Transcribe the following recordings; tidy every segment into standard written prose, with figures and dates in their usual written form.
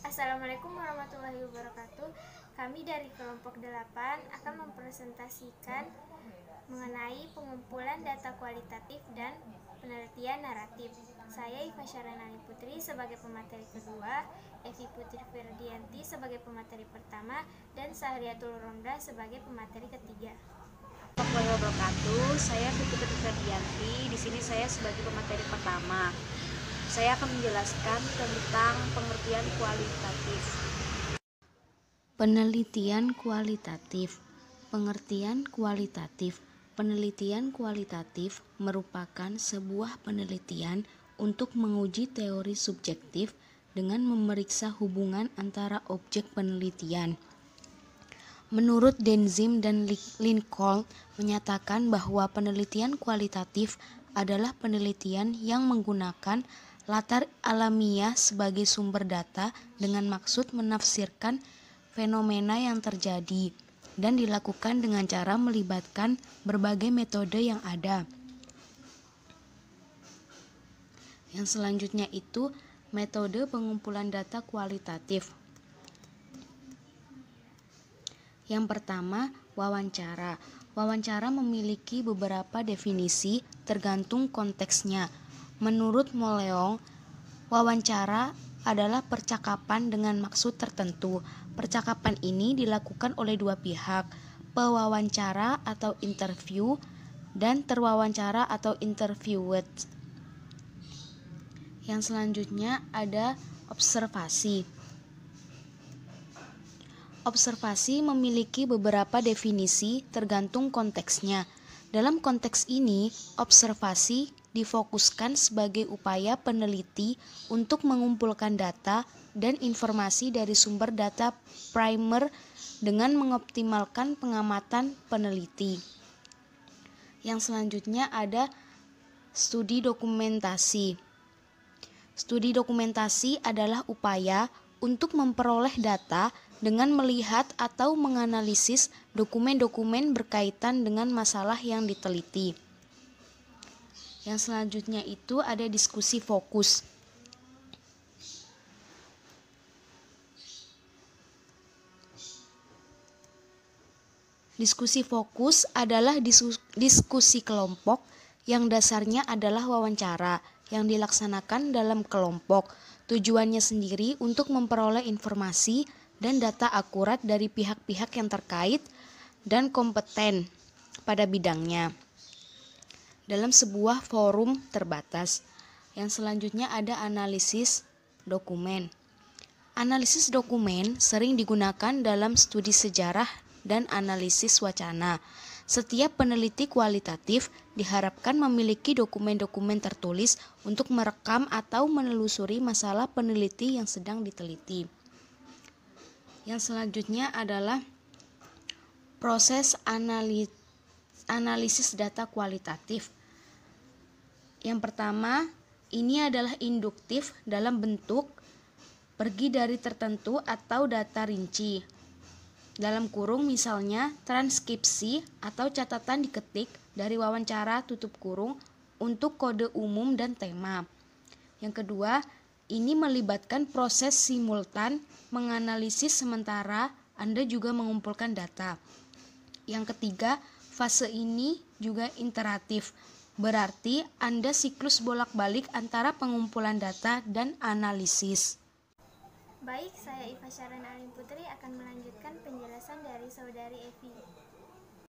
Assalamualaikum warahmatullahi wabarakatuh. Kami dari kelompok 8 akan mempresentasikan mengenai pengumpulan data kualitatif dan penelitian naratif. Saya Iva Syaranani Putri sebagai pemateri kedua, Evi Putri Ferdianti sebagai pemateri pertama, dan Sahriatul Romda sebagai pemateri ketiga. Warahmatullahi wabarakatuh. Saya Evi Putri Ferdianti. Di sini saya sebagai pemateri pertama. Saya akan menjelaskan tentang pengertian kualitatif. Penelitian kualitatif. Pengertian kualitatif. Penelitian kualitatif merupakan sebuah penelitian untuk menguji teori subjektif dengan memeriksa hubungan antara objek penelitian. Menurut Denzim dan Lincoln menyatakan bahwa penelitian kualitatif adalah penelitian yang menggunakan latar alamiah sebagai sumber data dengan maksud menafsirkan fenomena yang terjadi dan dilakukan dengan cara melibatkan berbagai metode yang ada. Yang selanjutnya itu metode pengumpulan data kualitatif. Yang pertama, wawancara. Wawancara memiliki beberapa definisi tergantung konteksnya. Menurut Moleong, wawancara adalah percakapan dengan maksud tertentu. Percakapan ini dilakukan oleh dua pihak, pewawancara atau interview dan terwawancara atau interviewed. Yang selanjutnya ada observasi. Observasi memiliki beberapa definisi tergantung konteksnya. Dalam konteks ini, observasi difokuskan sebagai upaya peneliti untuk mengumpulkan data dan informasi dari sumber data primer dengan mengoptimalkan pengamatan peneliti. Yang selanjutnya ada studi dokumentasi. Studi dokumentasi adalah upaya untuk memperoleh data dengan melihat atau menganalisis dokumen-dokumen berkaitan dengan masalah yang diteliti. Yang selanjutnya itu ada diskusi fokus. Diskusi fokus adalah diskusi kelompok yang dasarnya adalah wawancara yang dilaksanakan dalam kelompok. Tujuannya sendiri untuk memperoleh informasi dan data akurat dari pihak-pihak yang terkait dan kompeten pada bidangnya dalam sebuah forum terbatas. Yang selanjutnya ada analisis dokumen. Analisis dokumen sering digunakan dalam studi sejarah dan analisis wacana. Setiap peneliti kualitatif diharapkan memiliki dokumen-dokumen tertulis untuk merekam atau menelusuri masalah peneliti yang sedang diteliti. Yang selanjutnya adalah proses analisis data kualitatif. Yang pertama, ini adalah induktif dalam bentuk pergi dari tertentu atau data rinci. Dalam kurung misalnya transkripsi atau catatan diketik dari wawancara tutup kurung untuk kode umum dan tema. Yang kedua, ini melibatkan proses simultan menganalisis sementara Anda juga mengumpulkan data. Yang ketiga, fase ini juga iteratif. Berarti Anda siklus bolak-balik antara pengumpulan data dan analisis. Baik, saya Iva Syaranani Putri akan melanjutkan penjelasan dari saudari Evi.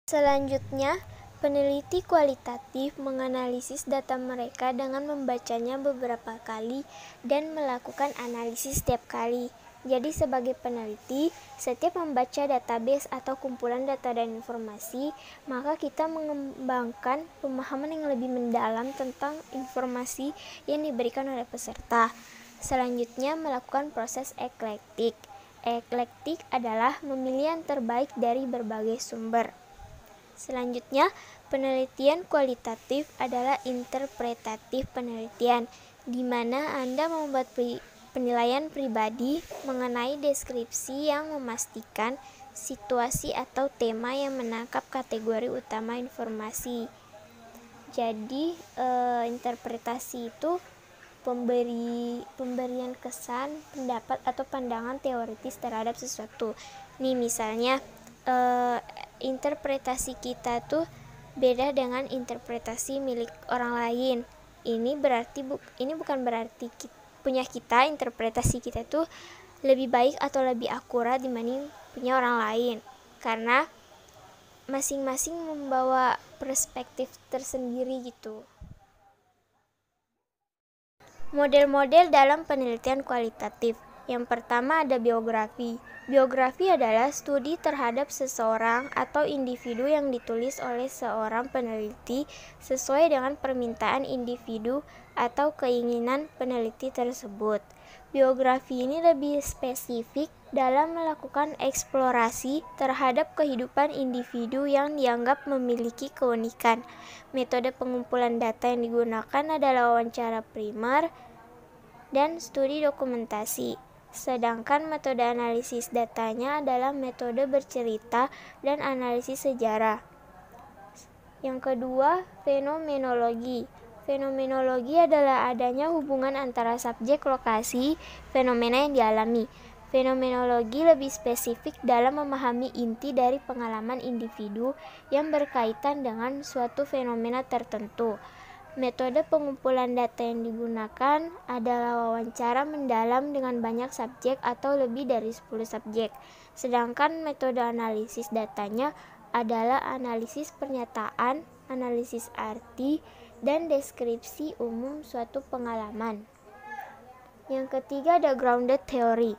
Selanjutnya, peneliti kualitatif menganalisis data mereka dengan membacanya beberapa kali dan melakukan analisis setiap kali. Jadi sebagai peneliti, setiap membaca database atau kumpulan data dan informasi, maka kita mengembangkan pemahaman yang lebih mendalam tentang informasi yang diberikan oleh peserta. Selanjutnya, melakukan proses eklektik. Eklektik adalah memilih yang terbaik dari berbagai sumber. Selanjutnya, penelitian kualitatif adalah interpretatif penelitian, di mana Anda membuat penilaian pribadi mengenai deskripsi yang memastikan situasi atau tema yang menangkap kategori utama informasi. Jadi, interpretasi itu pemberian kesan, pendapat atau pandangan teoritis terhadap sesuatu. Nih misalnya interpretasi kita tuh beda dengan interpretasi milik orang lain. Ini bukan berarti punya kita, interpretasi kita tuh lebih baik atau lebih akurat dibanding punya orang lain, karena masing-masing membawa perspektif tersendiri gitu. Model-model dalam penelitian kualitatif. Yang pertama ada biografi. Biografi adalah studi terhadap seseorang atau individu yang ditulis oleh seorang peneliti sesuai dengan permintaan individu atau keinginan peneliti tersebut. Biografi ini lebih spesifik dalam melakukan eksplorasi terhadap kehidupan individu yang dianggap memiliki keunikan. Metode pengumpulan data yang digunakan adalah wawancara primer dan studi dokumentasi. Sedangkan metode analisis datanya adalah metode bercerita dan analisis sejarah. Yang kedua, fenomenologi. Fenomenologi adalah adanya hubungan antara subjek lokasi fenomena yang dialami. Fenomenologi lebih spesifik dalam memahami inti dari pengalaman individu yang berkaitan dengan suatu fenomena tertentu. Metode pengumpulan data yang digunakan adalah wawancara mendalam dengan banyak subjek atau lebih dari 10 subjek. Sedangkan metode analisis datanya adalah analisis pernyataan, analisis arti, dan deskripsi umum suatu pengalaman. Yang ketiga ada grounded theory.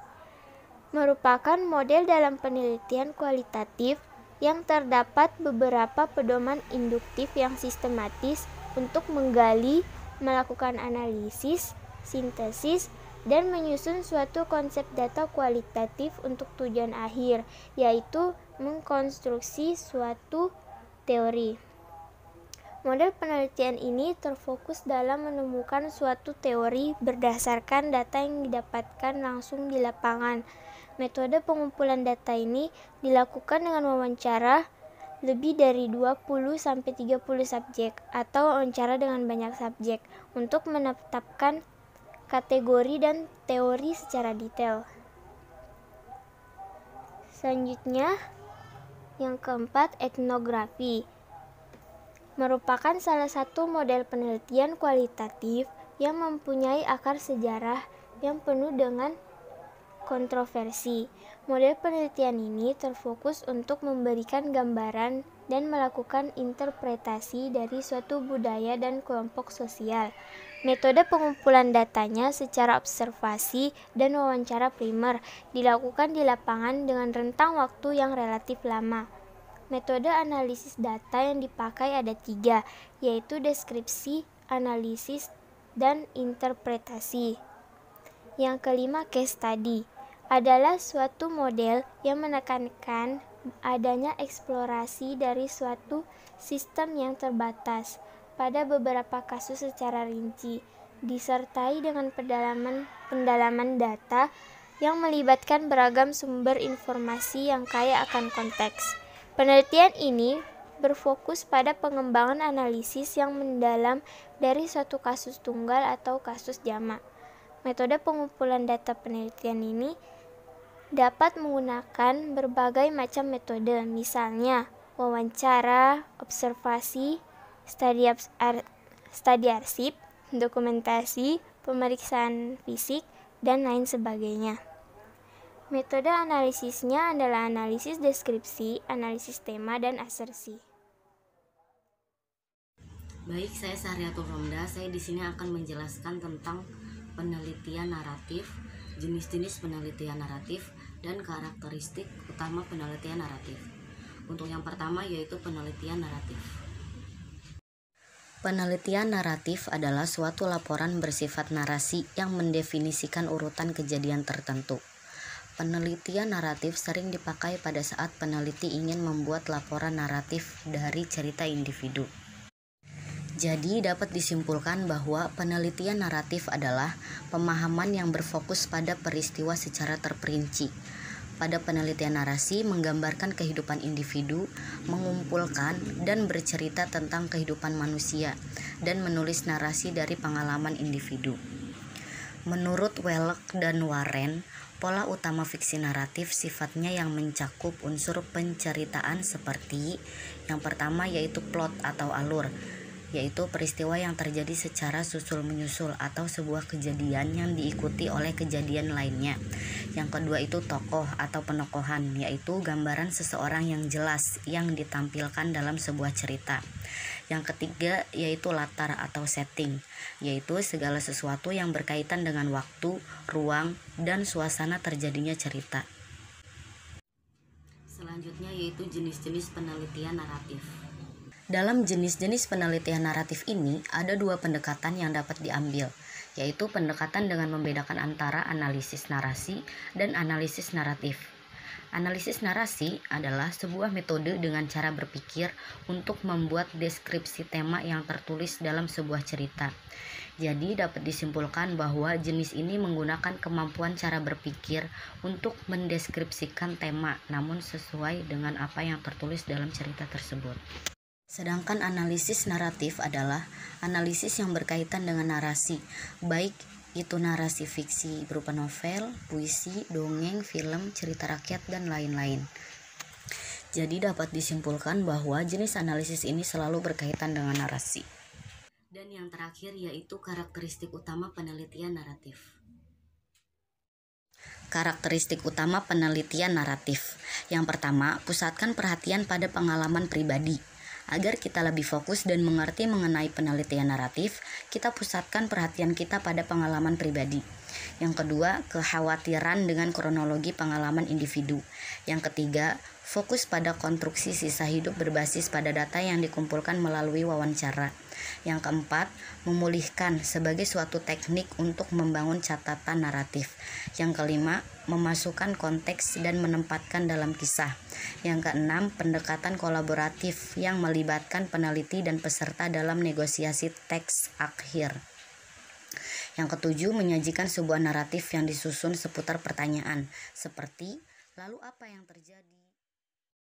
Merupakan model dalam penelitian kualitatif yang terdapat beberapa pedoman induktif yang sistematis untuk menggali, melakukan analisis, sintesis, dan menyusun suatu konsep data kualitatif untuk tujuan akhir, yaitu mengkonstruksi suatu teori. Model penelitian ini terfokus dalam menemukan suatu teori berdasarkan data yang didapatkan langsung di lapangan. Metode pengumpulan data ini dilakukan dengan wawancara lebih dari 20-30 subjek atau wawancara dengan banyak subjek untuk menetapkan kategori dan teori secara detail. Selanjutnya, yang keempat, etnografi. Merupakan salah satu model penelitian kualitatif yang mempunyai akar sejarah yang penuh dengan kontroversi. Model penelitian ini terfokus untuk memberikan gambaran dan melakukan interpretasi dari suatu budaya dan kelompok sosial. Metode pengumpulan datanya secara observasi dan wawancara primer dilakukan di lapangan dengan rentang waktu yang relatif lama. Metode analisis data yang dipakai ada 3, yaitu deskripsi, analisis, dan interpretasi. Yang kelima, case study adalah suatu model yang menekankan adanya eksplorasi dari suatu sistem yang terbatas pada beberapa kasus secara rinci, disertai dengan pendalaman data yang melibatkan beragam sumber informasi yang kaya akan konteks. Penelitian ini berfokus pada pengembangan analisis yang mendalam dari suatu kasus tunggal atau kasus jamak. Metode pengumpulan data penelitian ini dapat menggunakan berbagai macam metode, misalnya wawancara, observasi, studi arsip, dokumentasi, pemeriksaan fisik, dan lain sebagainya. Metode analisisnya adalah analisis deskripsi, analisis tema, dan asersi. Baik, saya Sahriatul Romda. Saya di sini akan menjelaskan tentang penelitian naratif, jenis-jenis penelitian naratif, dan karakteristik utama penelitian naratif. Untuk yang pertama yaitu penelitian naratif. Penelitian naratif adalah suatu laporan bersifat narasi yang mendefinisikan urutan kejadian tertentu. Penelitian naratif sering dipakai pada saat peneliti ingin membuat laporan naratif dari cerita individu. Jadi dapat disimpulkan bahwa penelitian naratif adalah pemahaman yang berfokus pada peristiwa secara terperinci. Pada penelitian narasi menggambarkan kehidupan individu, mengumpulkan dan bercerita tentang kehidupan manusia, dan menulis narasi dari pengalaman individu. Menurut Welek dan Warren, pola utama fiksi naratif sifatnya yang mencakup unsur penceritaan seperti yang pertama yaitu plot atau alur, yaitu peristiwa yang terjadi secara susul-menyusul atau sebuah kejadian yang diikuti oleh kejadian lainnya. Yang kedua itu tokoh atau penokohan, yaitu gambaran seseorang yang jelas yang ditampilkan dalam sebuah cerita. Yang ketiga yaitu latar atau setting, yaitu segala sesuatu yang berkaitan dengan waktu, ruang, dan suasana terjadinya cerita. Selanjutnya yaitu jenis-jenis penelitian naratif. Dalam jenis-jenis penelitian naratif ini ada dua pendekatan yang dapat diambil, yaitu pendekatan dengan membedakan antara analisis narasi dan analisis naratif. Analisis narasi adalah sebuah metode dengan cara berpikir untuk membuat deskripsi tema yang tertulis dalam sebuah cerita. Jadi dapat disimpulkan bahwa jenis ini menggunakan kemampuan cara berpikir untuk mendeskripsikan tema, namun sesuai dengan apa yang tertulis dalam cerita tersebut. Sedangkan analisis naratif adalah analisis yang berkaitan dengan narasi, baik itu narasi fiksi berupa novel, puisi, dongeng, film, cerita rakyat, dan lain-lain. Jadi dapat disimpulkan bahwa jenis analisis ini selalu berkaitan dengan narasi. Dan yang terakhir yaitu karakteristik utama penelitian naratif. Karakteristik utama penelitian naratif. Yang pertama, pusatkan perhatian pada pengalaman pribadi. Agar kita lebih fokus dan mengerti mengenai penelitian naratif, kita pusatkan perhatian kita pada pengalaman pribadi. Yang kedua, kekhawatiran dengan kronologi pengalaman individu. Yang ketiga, fokus pada konstruksi sisa hidup berbasis pada data yang dikumpulkan melalui wawancara. Yang keempat, memulihkan sebagai suatu teknik untuk membangun catatan naratif. Yang kelima, memasukkan konteks dan menempatkan dalam kisah. Yang keenam, pendekatan kolaboratif yang melibatkan peneliti dan peserta dalam negosiasi teks akhir. Yang ketujuh, menyajikan sebuah naratif yang disusun seputar pertanyaan seperti lalu apa yang terjadi?